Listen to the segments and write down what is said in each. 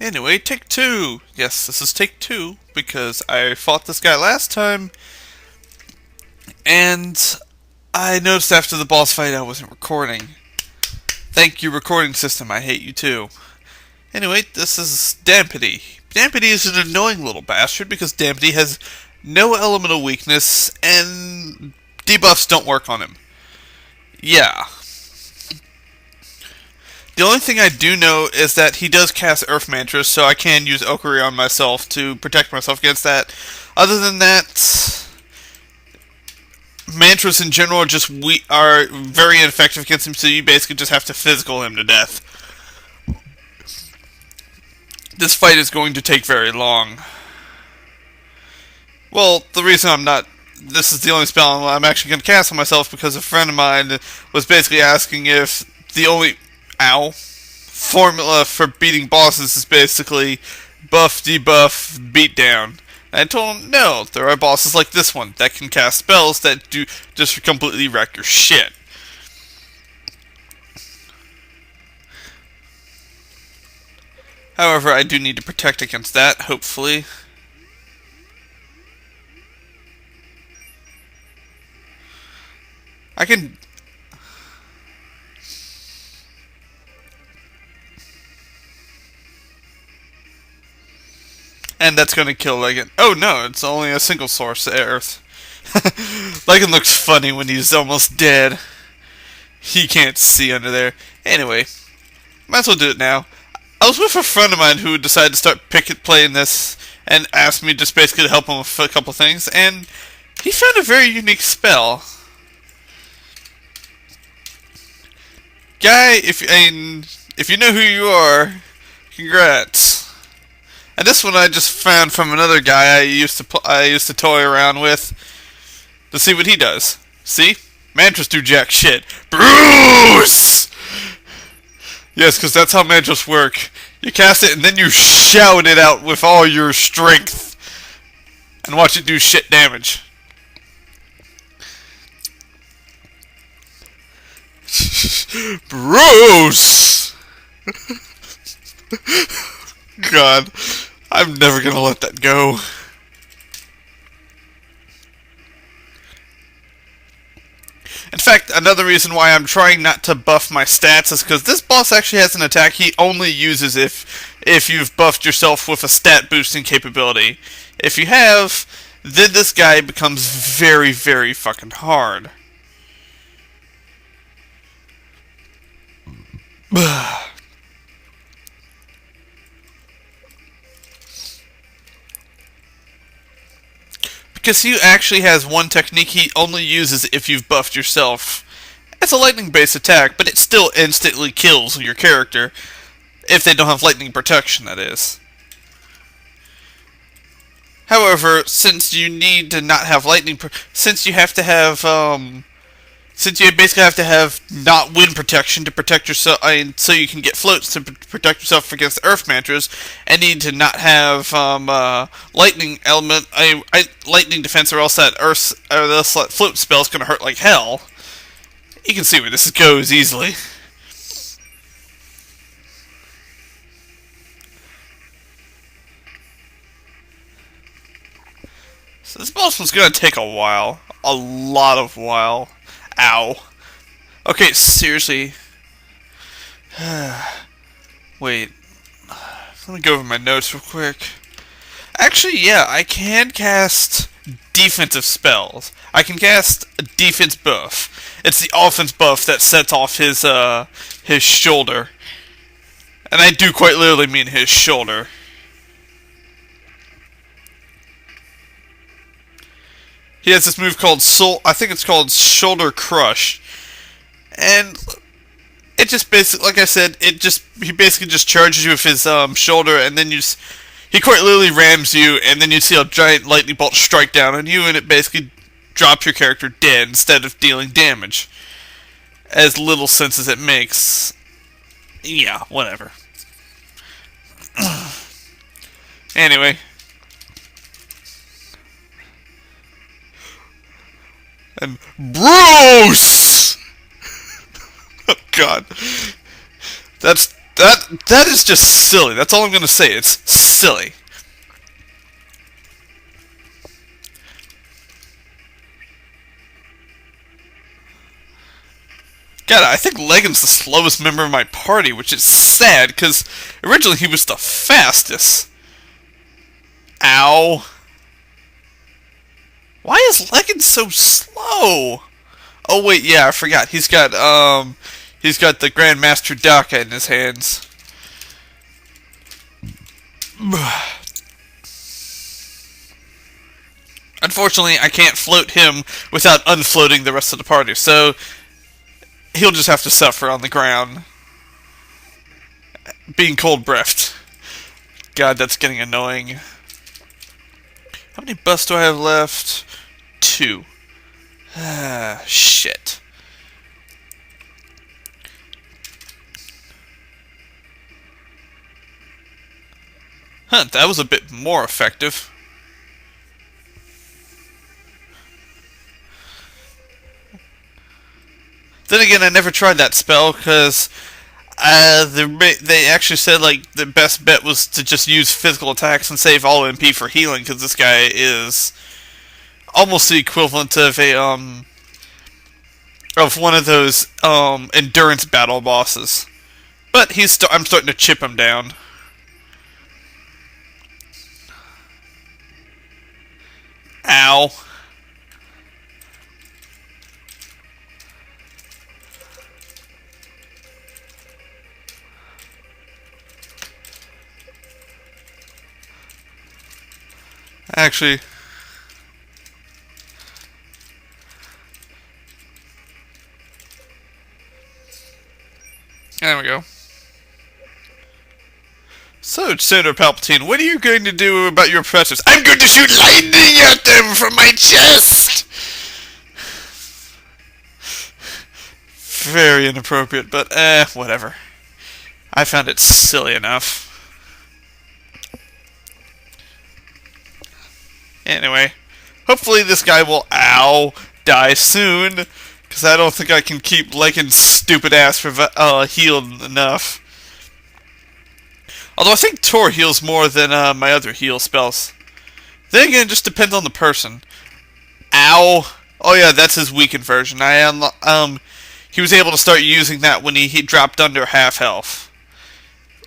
Anyway, take two. Yes, this is take two because I fought this guy last time, and I noticed after the boss fight I wasn't recording. Thank you, recording system. I hate you too. Anyway, this is Dampity. Dampity is an annoying little bastard because Dampity has no elemental weakness and debuffs don't work on him. Yeah. The only thing I do know is that he does cast Earth Mantras, so I can use Okiri on myself to protect myself against that. Other than that, mantras in general are very ineffective against him, so you basically just have to physical him to death. This fight is going to take very long. Well, the reason this is the only spell I'm actually going to cast on myself because a friend of mine was basically asking if the only formula for beating bosses is basically buff, debuff, beatdown. And I told him, no, there are bosses like this one that can cast spells that do just completely wreck your shit. However, I do need to protect against that, hopefully. I can... And that's going to kill Legan. Oh no, it's only a single source, Earth. Legan looks funny when he's almost dead. He can't see under there. Anyway, might as well do it now. I was with a friend of mine who decided to start playing this and asked me just basically to help him with a couple things, and he found a very unique spell. Guy, if you know who you are, congrats. And this one I just found from another guy I used to toy around with to see what he does. See? Mantras do jack shit. Bruce! Yes, because that's how mantras work. You cast it and then you shout it out with all your strength. And watch it do shit damage. Bruce! God, I'm never gonna let that go. In fact, another reason why I'm trying not to buff my stats is because this boss actually has an attack he only uses if you've buffed yourself with a stat boosting capability. If you have, then this guy becomes very, very fucking hard. Because he actually has one technique he only uses if you've buffed yourself. It's a lightning-based attack, but it still instantly kills your character. If they don't have lightning protection, that is. However, since you need to not have lightning... Since you have to have... Since you basically have to have not wind protection to protect yourself, so you can get floats to protect yourself against earth mantras, and need to not have lightning element, lightning defense, or else that float spell is going to hurt like hell. You can see where this goes easily. So this boss one's going to take a while, a lot of while. Ow. Okay, seriously. Wait. Let me go over my notes real quick. Actually, yeah, I can cast defensive spells. I can cast a defense buff. It's the offense buff that sets off his shoulder. And I do quite literally mean his shoulder. He has this move called I think it's called Shoulder Crush. And it just basically, like I said, he basically just charges you with his shoulder, and then he quite literally rams you, and then you see a giant lightning bolt strike down on you, and it basically drops your character dead instead of dealing damage. As little sense as it makes. Yeah, whatever. Anyway. And Bruce! Oh God. That's That is just silly. That's all I'm gonna say. It's silly. God, I think Legan's the slowest member of my party, which is sad, because originally he was the fastest. Ow. Why is Legan so slow? Oh wait, yeah, I forgot. He's got the Grandmaster Daka in his hands. Unfortunately, I can't float him without unfloating the rest of the party, so he'll just have to suffer on the ground. Being cold-breathed. God, that's getting annoying. How many buffs do I have left? 2. Ah, shit. Huh, that was a bit more effective. Then again, I never tried that spell because they actually said like the best bet was to just use physical attacks and save all MP for healing because this guy is almost the equivalent of a of one of those endurance battle bosses. But I'm starting to chip him down. Ow. Actually, there we go. So, Senator Palpatine, what are you going to do about your professors? I'm going to shoot lightning at them from my chest! Very inappropriate, but whatever. I found it silly enough. Anyway, hopefully this guy will, die soon, because I don't think I can keep Lycan's stupid ass healed enough. Although I think Tor heals more than my other heal spells. Then again, it just depends on the person. Ow! Oh yeah, that's his weakened version. He was able to start using that when he dropped under half health.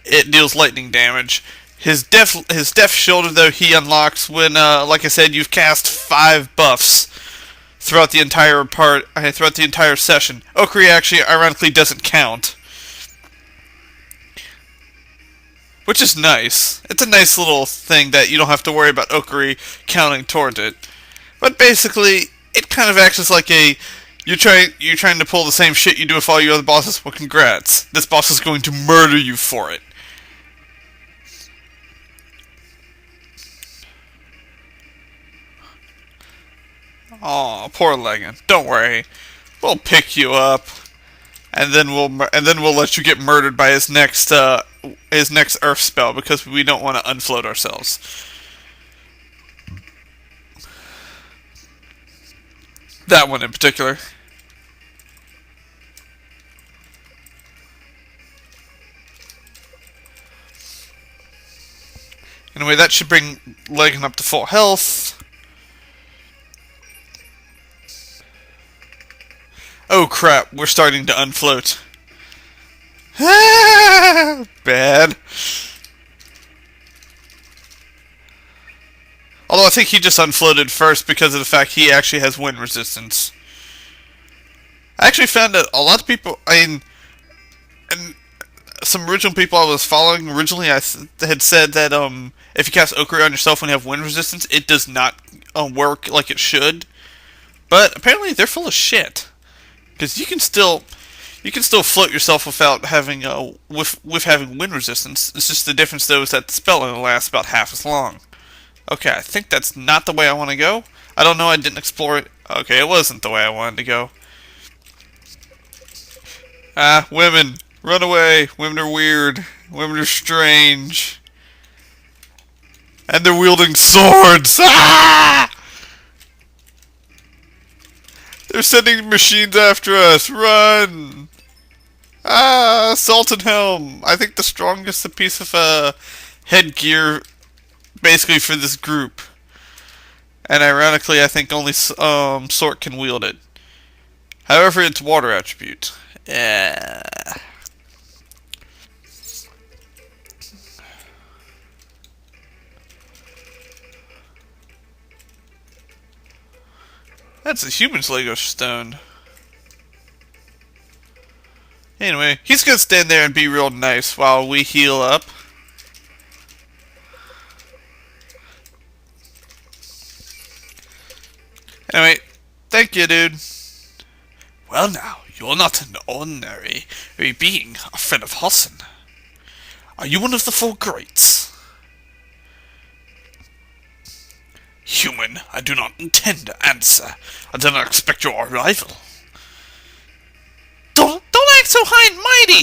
It deals lightning damage. His deaf shoulder, though, he unlocks when, like I said, you've cast 5 buffs throughout the entire session. Okri actually, ironically, doesn't count, which is nice. It's a nice little thing that you don't have to worry about Okri counting towards it. But basically, it kind of acts as like you're trying to pull the same shit you do with all your other bosses. Well, congrats. This boss is going to murder you for it. Aw, poor Legan. Don't worry, we'll pick you up, and then we'll let you get murdered by his next Earth spell because we don't want to unfloat ourselves. That one in particular. Anyway, that should bring Legan up to full health. Oh crap, we're starting to unfloat. Bad. Although I think he just unfloated first because of the fact he actually has wind resistance. I actually found that a lot of people, and some original people I was following originally, had said that if you cast Okri on yourself when you have wind resistance, it does not work like it should. But apparently they're full of shit. Because you can still float yourself without having with having wind resistance. It's just the difference though is that the spell only lasts about half as long. Okay, I think that's not the way I want to go. I don't know. I didn't explore it. Okay, it wasn't the way I wanted to go. Women, run away. Women are weird. Women are strange, and they're wielding swords. Ah! They're sending machines after us! Run! Sultan Helm. I think the strongest piece of headgear, basically for this group. And ironically, I think only Sort can wield it. However, it's water attribute. Yeah. That's a human's Lego stone. Anyway, he's gonna stand there and be real nice while we heal up. Anyway, thank you, dude. Well now, you're not an ordinary being, a friend of Hassan. Are you one of the four greats? Human, I do not intend to answer. I did not expect your arrival. Don't act so high and mighty!